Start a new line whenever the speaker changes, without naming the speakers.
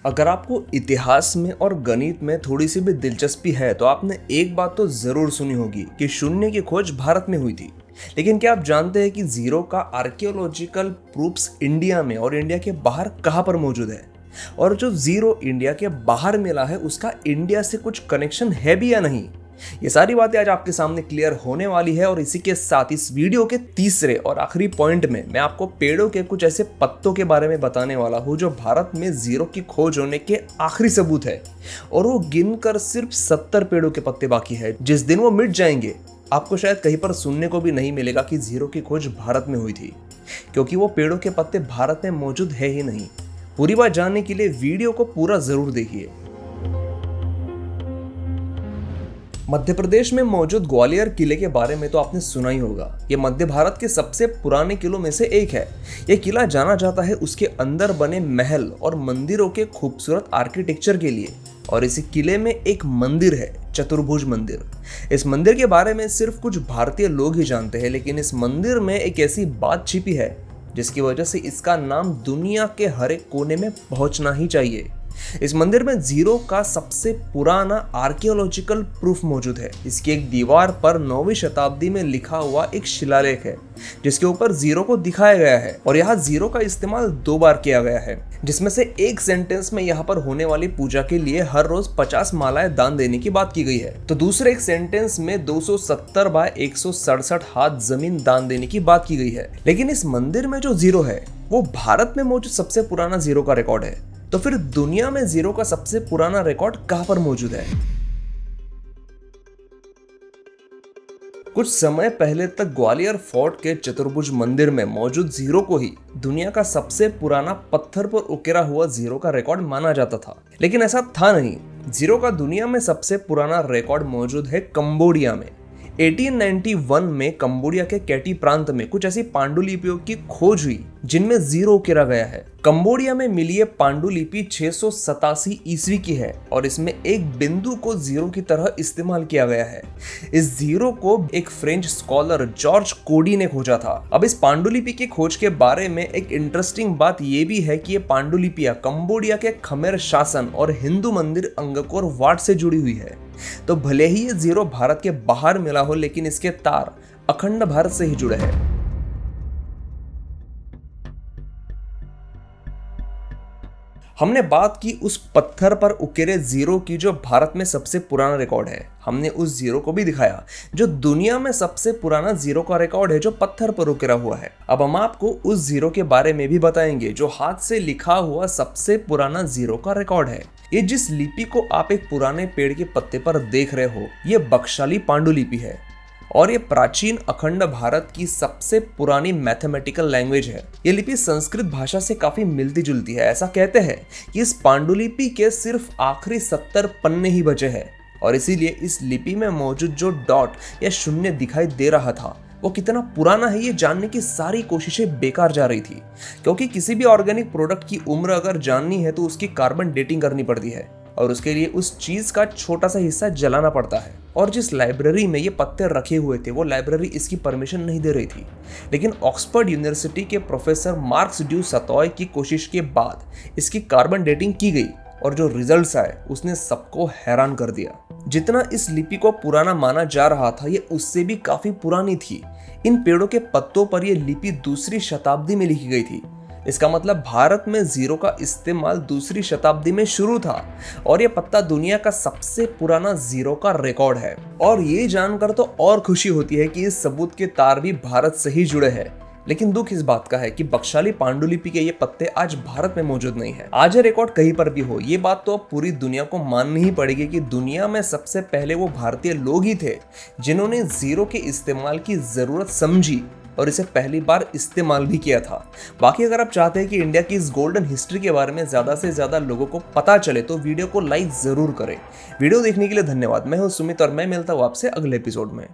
अगर आपको इतिहास में और गणित में थोड़ी सी भी दिलचस्पी है तो आपने एक बात तो जरूर सुनी होगी कि शून्य की खोज भारत में हुई थी। लेकिन क्या आप जानते हैं कि जीरो का आर्कियोलॉजिकल प्रूफ्स इंडिया में और इंडिया के बाहर कहां पर मौजूद है? और जो जीरो इंडिया के बाहर मिला है उसका इंडिया से कुछ कनेक्शन है भी या नहीं? ये सारी बातें आज आपके सामने क्लियर होने वाली है। और इसी के साथ इस वीडियो के तीसरे और आखिरी पॉइंट में मैं आपको पेड़ों के कुछ ऐसे पत्तों के बारे में बताने वाला हूं जो भारत में जीरो की खोज होने के आखिरी सबूत है। और वो गिनकर सिर्फ 70 पेड़ों के पत्ते बाकी है। जिस दिन वो मिट जाएंगे आपको शायद कहीं पर सुनने को भी नहीं मिलेगा कि जीरो की खोज भारत में हुई थी, क्योंकि वो पेड़ों के पत्ते भारत में मौजूद है ही नहीं। पूरी बात जानने के लिए वीडियो को पूरा जरूर देखिए। मध्य प्रदेश में मौजूद ग्वालियर किले के बारे में तो आपने सुना ही होगा। ये मध्य भारत के सबसे पुराने किलों में से एक है। ये किला जाना जाता है उसके अंदर बने महल और मंदिरों के खूबसूरत आर्किटेक्चर के लिए। और इसी किले में एक मंदिर है, चतुर्भुज मंदिर। इस मंदिर के बारे में सिर्फ कुछ भारतीय लोग ही जानते हैं, लेकिन इस मंदिर में एक ऐसी बात छिपी है जिसकी वजह से इसका नाम दुनिया के हर एक कोने में पहुंचना ही चाहिए। इस मंदिर में जीरो का सबसे पुराना आर्कियोलॉजिकल प्रूफ मौजूद है। इसकी एक दीवार पर 9वीं शताब्दी में लिखा हुआ एक शिलालेख है जिसके ऊपर जीरो को दिखाया गया है। और यहाँ जीरो का इस्तेमाल 2 बार किया गया है, जिसमें से एक सेंटेंस में यहाँ पर होने वाली पूजा के लिए हर रोज 50 मालाएं दान देने की बात की गई है। तो दूसरे एक सेंटेंस में 270 बाय 167 हाथ जमीन दान देने की बात की गई है। लेकिन इस मंदिर में जो जीरो है वो भारत में मौजूद सबसे पुराना जीरो का रिकॉर्ड है। तो फिर दुनिया में जीरो का सबसे पुराना रिकॉर्ड कहां पर मौजूद है? कुछ समय पहले तक ग्वालियर फोर्ट के चतुर्भुज मंदिर में मौजूद जीरो को ही दुनिया का सबसे पुराना पत्थर पर उकेरा हुआ जीरो का रिकॉर्ड माना जाता था। लेकिन ऐसा था नहीं। जीरो का दुनिया में सबसे पुराना रिकॉर्ड मौजूद है कंबोडिया में। 1891 में कंबोडिया के कैटी प्रांत में कुछ ऐसी पांडुलिपियों की खोज हुई जिनमें जीरो उकेरा गया है। कंबोडिया में मिली ये पांडुलिपि 687 ईस्वी की है और इसमें एक बिंदु को जीरो की तरह इस्तेमाल किया गया है। इस जीरो को एक फ्रेंच स्कॉलर जॉर्ज कोडी ने खोजा था। अब इस पांडुलिपि की खोज के बारे में एक इंटरेस्टिंग बात यह भी है कि ये पांडुलिपियां कंबोडिया के खमेर शासन और हिंदू मंदिर अंगकोर वाट से जुड़ी हुई है। तो भले ही ये जीरो भारत के बाहर मिला हो, लेकिन इसके तार अखंड भारत से ही जुड़े हैं। हमने बात की उस पत्थर पर उकेरे जीरो की जो भारत में सबसे पुराना रिकॉर्ड है। हमने उस जीरो को भी दिखाया जो दुनिया में सबसे पुराना जीरो का रिकॉर्ड है, जो पत्थर पर उकेरा हुआ है। अब हम आपको उस जीरो के बारे में भी बताएंगे जो हाथ से लिखा हुआ सबसे पुराना जीरो का रिकॉर्ड है। ये जिस लिपि को आप एक पुराने पेड़ के पत्ते पर देख रहे हो, ये बख्शाली पांडुलिपि है और ये प्राचीन अखंड भारत की सबसे पुरानी मैथमेटिकल लैंग्वेज है। ये लिपि संस्कृत भाषा से काफी मिलती जुलती है। ऐसा कहते हैं कि इस पांडुलिपि के सिर्फ आखिरी 70 पन्ने ही बचे हैं और इसीलिए इस लिपि में मौजूद जो डॉट या शून्य दिखाई दे रहा था वो कितना पुराना है ये जानने की सारी कोशिशें बेकार जा रही थी। क्योंकि किसी भी ऑर्गेनिक प्रोडक्ट की उम्र अगर जाननी है तो उसकी कार्बन डेटिंग करनी पड़ती है और उसके लिए उस चीज का छोटा सा हिस्सा जलाना पड़ता है। और जिस लाइब्रेरी में ये पत्ते रखे हुए थे वो लाइब्रेरी इसकी परमिशन नहीं दे रही थी। लेकिन ऑक्सफोर्ड यूनिवर्सिटी के प्रोफेसर मार्क्स ड्यू सतॉय की कोशिश के बाद इसकी कार्बन डेटिंग की गई और जो रिजल्ट्स आए उसने सबको हैरान कर दिया। जितना इस लिपि को पुराना माना जा रहा था ये उससे भी काफी पुरानी थी। इन पेड़ों के पत्तों पर यह लिपि 2री शताब्दी में लिखी गई थी। इसका मतलब भारत में जीरो का इस्तेमाल 2री शताब्दी में शुरू था और यह पत्ता दुनिया का सबसे पुराना जीरो का रिकॉर्ड है। और ये जानकर तो और खुशी होती है कि इस सबूत के तार भी भारत से ही जुड़े हैं। लेकिन दुख इस बात का है कि बख्शाली पांडुलिपि के ये पत्ते आज भारत में मौजूद नहीं है। आज ये रिकॉर्ड कहीं पर भी हो, ये बात तो अब पूरी दुनिया को माननी ही पड़ेगी कि दुनिया में सबसे पहले वो भारतीय लोग ही थे जिन्होंने जीरो के इस्तेमाल की जरूरत समझी और इसे पहली बार इस्तेमाल भी किया था। बाकी अगर आप चाहते हैं कि इंडिया की इस गोल्डन हिस्ट्री के बारे में ज्यादा से ज्यादा लोगों को पता चले तो वीडियो को लाइक जरूर करें। वीडियो देखने के लिए धन्यवाद। मैं हूं सुमित और मैं मिलता हूं आपसे अगले एपिसोड में।